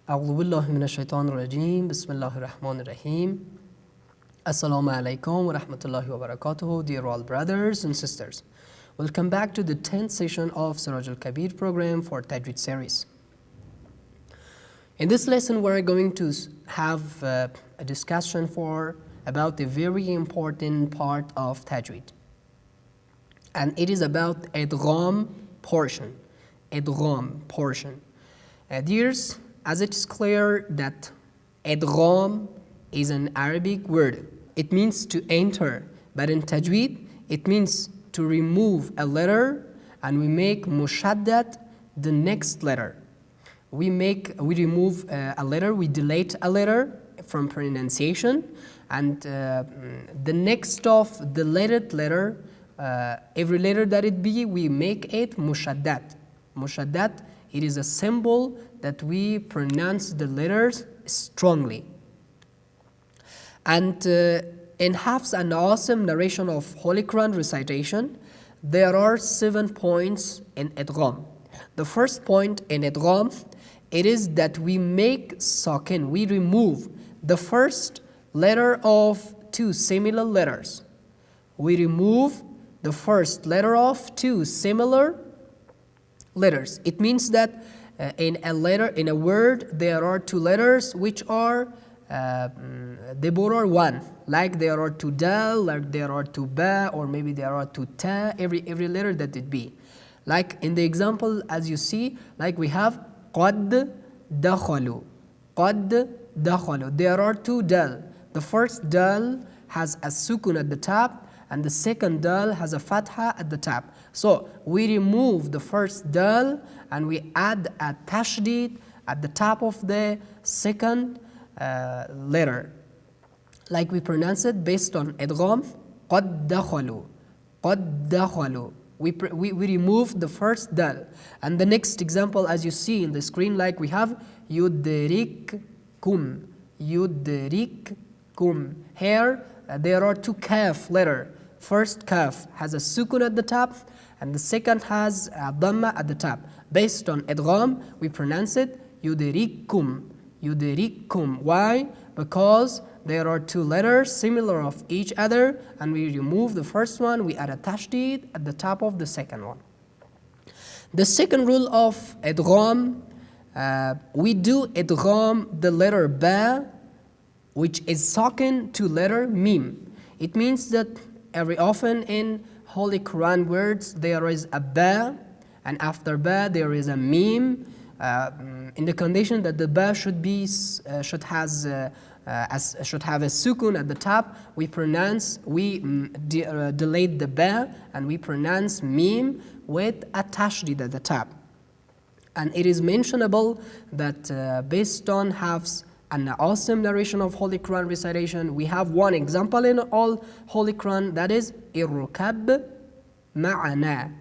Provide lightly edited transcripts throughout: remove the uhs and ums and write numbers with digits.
أعوذ بالله من الشيطان الرجيم بسم الله الرحمن الرحيم Assalamu alaikum wa rahmatullahi wa barakatuh, dear all brothers and sisters. Welcome back to the 10th session of Qari Abdul Kabeer program for Tajweed series. In this lesson, we're going to have a discussion about a very important part of Tajweed. And it is about idgham portion. Idgham portion. Dears, as it's clear that idgham is an Arabic word. It means to enter, but in Tajweed, it means to remove a letter and we make mushaddad the next letter. We remove a letter, we delete a letter from pronunciation, and the next of the deleted letter, every letter that it be, we make it mushaddad. Mushaddad, it is a symbol that we pronounce the letters strongly. And in Hafs and Asim narration of Holy Quran Recitation, there are 7 points in idgham. The first point in idgham, it is that we make sakin, we remove the first letter of 2 similar letters. We remove the first letter of 2 similar letters. It means that in a word, there are 2 letters which are they both are one, like there are 2 dal, like there are 2 ba, or maybe there are 2 ta, every letter that it be. Like in the example, as you see, like we have qad dakhalu, qad dakhalu. There are 2 dal. The first dal has a sukun at the top, and the second dal has a fatha at the top. So we remove the first dal and we add a tashdid at the top of the second letter, like we pronounce it based on idgham, qad dakhalu, qad dakhalu. We remove the first dal. And the next example, as you see in the screen, like we have yudrikkum, yudrikkum. Here there are 2 kaf letter. First kaf has a sukun at the top, and the second has a dhamma at the top. Based on idgham, we pronounce it yudrikkum. Yudrikkum. Why? Because there are 2 letters similar of each other, and we remove the first one, we add a tashdid at the top of the second one. The second rule of idgham, we do idgham the letter ba, which is sakin, to letter mim. It means that every often in Holy Quran words there is a ba, and after ba there is a mim. In the condition that the ba should have a sukun at the top, we delete the ba and we pronounce mim with a tashdid at the top. And it is mentionable that based on Hafs and Asim narration of Holy Quran Recitation, we have one example in all Holy Quran, that is irrukab ma'ana.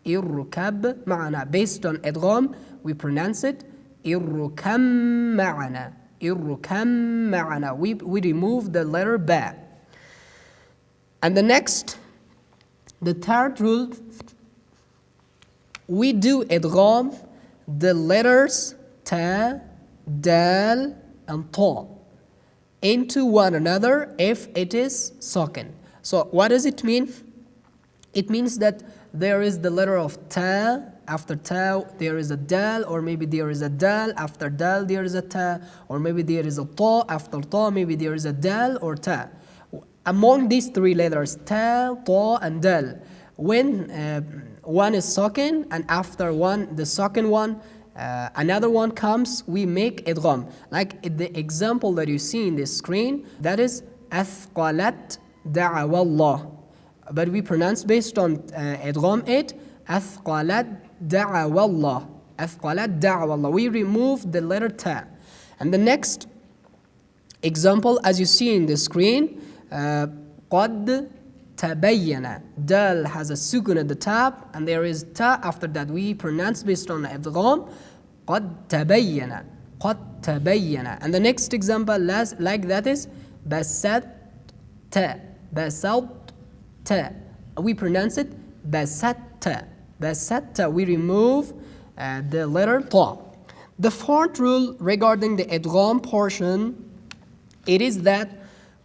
Irrukab ma'ana. Based on idgham, we pronounce it irrukam ma'ana. Irrukam ma'ana. We remove the letter ba. And the third rule, we do idgham the letters ta, dal, and ta into one another if it is sakin. So what does it mean? It means that there is the letter of ta, after ta there is a dal, or maybe there is a dal, after dal there is a ta, or maybe there is a ta, after ta maybe there is a dal or ta. Among these 3 letters, ta, ta, and dal, when one is sakin and after the sakin one, another one comes, we make idgham. Like the example that you see in the screen, that is athqalat da'awallah. But we pronounce based on idgham it, athqalat da'awallah. Athqalat da'awallah. We remove the letter ta. And the next example, as you see in the screen, qad tabayyana. Dal has a sukun at the top, and there is ta after that. We pronounce based on idgham, qad tabayyana. Qad tabayyana. And the next example, like that is basat ta. Basat ta. We pronounce it basatta. Basatta. We remove the letter ta. The fourth rule regarding the idgham portion, it is that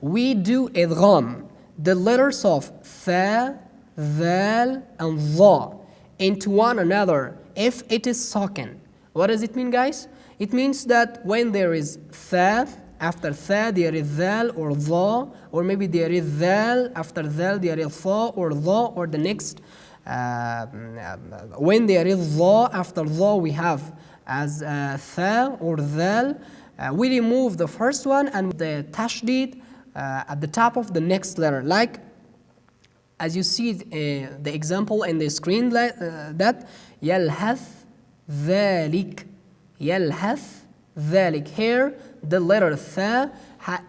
we do idgham, the letters of tha, dhal, and dha into one another if it is sakin. What does it mean, guys? It means that when there is tha, after tha there is dhal or dha, or maybe there is dhal, after dhal there is tha or dha, or the next, when there is dha, after dha we have as tha or dhal, we remove the first one and the tashdid at the top of the next letter, like as you see the example in the screen, that yalhath dhalik, yalhath dhalik. Here the letter tha,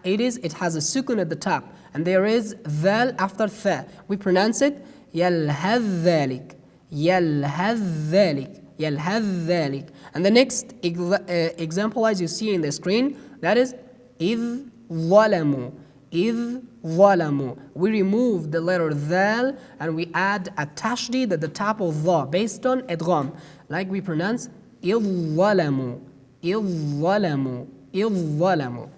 it has a sukun at the top, and there is dhal after tha. We pronounce it yalhath dhalik, yalhath dhalik, yalhath dhalik. And the next example, as you see in the screen, that is idh zalamu, idh zalamu. We remove the letter dhal and we add a tashdid at the top of dha based on idgham, like we pronounce idh zalamu, idh zalamu, idh zalamu.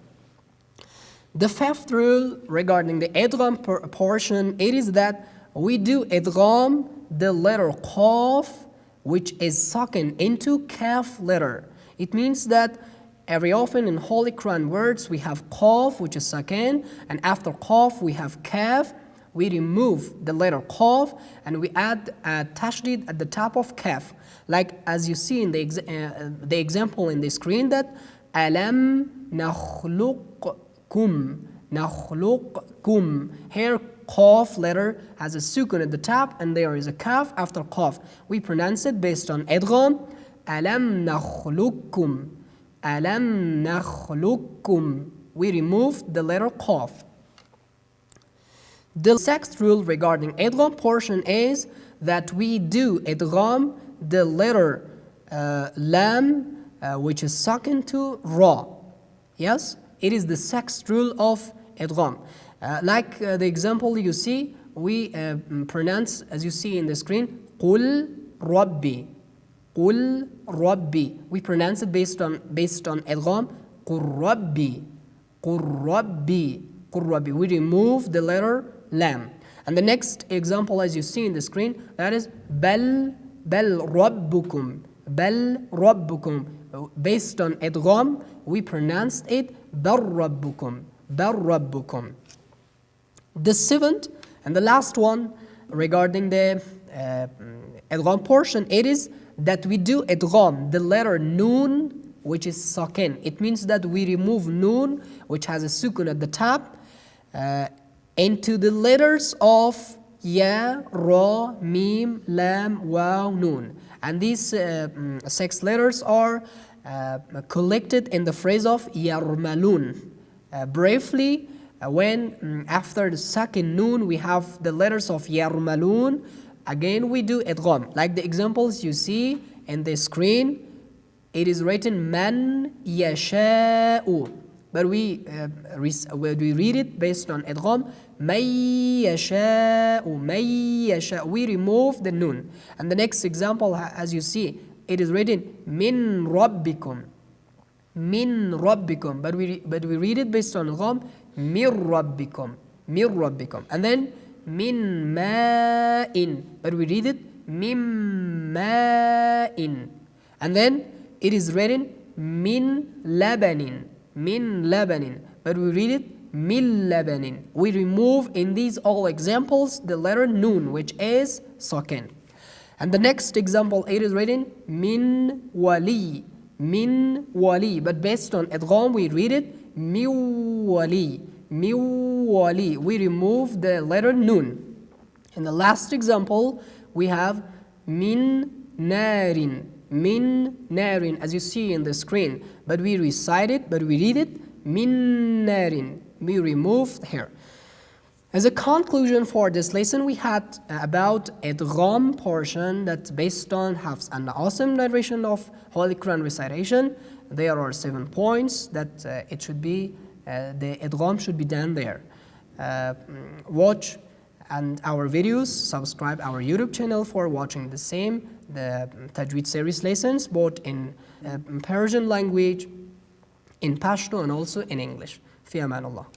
The fifth rule regarding the idgham portion, it is that we do idgham the letter qaf, which is sakin, into kaf letter. It means that every often in Holy Quran words we have qaf, which is sakin, and after qaf we have kaf. We remove the letter qaf and we add a tashdid at the top of kaf, like as you see in the example in the screen, that alam nakhluqkum, nakhluqkum. Here qaf letter has a sukun at the top and there is a kaf after qaf. We pronounce it based on idgham, alam nakhluqkum, alam nakhluqkum. We remove the letter qaf. The sixth rule regarding idgham portion is that we do idgham the letter lam, which is sakin, to ra. Yes, it is the sixth rule of idgham. Like the example you see, we pronounce, as you see in the screen, qul rabbi, qul rabbi. We pronounce it based on idgham, qur rabbi, qur rabbi, qur rabbi. We remove the letter lam. And the next example, as you see in the screen, that is bal rabbukum, bal rabbukum. Based on idgham, we pronounced it bar rabbukum, bar rabbukum. The seventh and the last one regarding the idgham portion, it is that we do idgham the letter noon, which is sakin. It means that we remove noon, which has a sukun at the top, into the letters of ya, ra, mim, lam, waw, noon. And these 6 letters are collected in the phrase of yarmalun. Briefly, when after the sakin noon we have the letters of yarmalun, again we do idgham. Like the examples you see in the screen, it is written man yasha'u, but we read it based on idgham, may yasha'u, may yasha'u. We remove the noon. And the next example, as you see, it is written min rabbikum, min rabbikum, but we read it based on idgham, mir rabbikum, mir rabbikum. And then min ma'in, but we read it min ma'in. And then it is written min labanin, min labanin, but we read it min labanin. We remove in these all examples the letter noon, which is sakin. And the next example, it is written min wali, min wali, but based on idgham we read it miwali, miwali. We remove the letter noon. In the last example, we have min narin, min narin, as you see in the screen, but we recite it, but we read it min narin. We remove here. As a conclusion for this lesson, we had about idgham portion that's based on has an awesome narration of Holy Quran recitation. There are 7 points that it should be, the idgham should be done there. Watch and our videos, subscribe our YouTube channel for watching the same, the Tajweed series lessons, both in Persian language, in Pashto, and also in English. Fi aman Allah.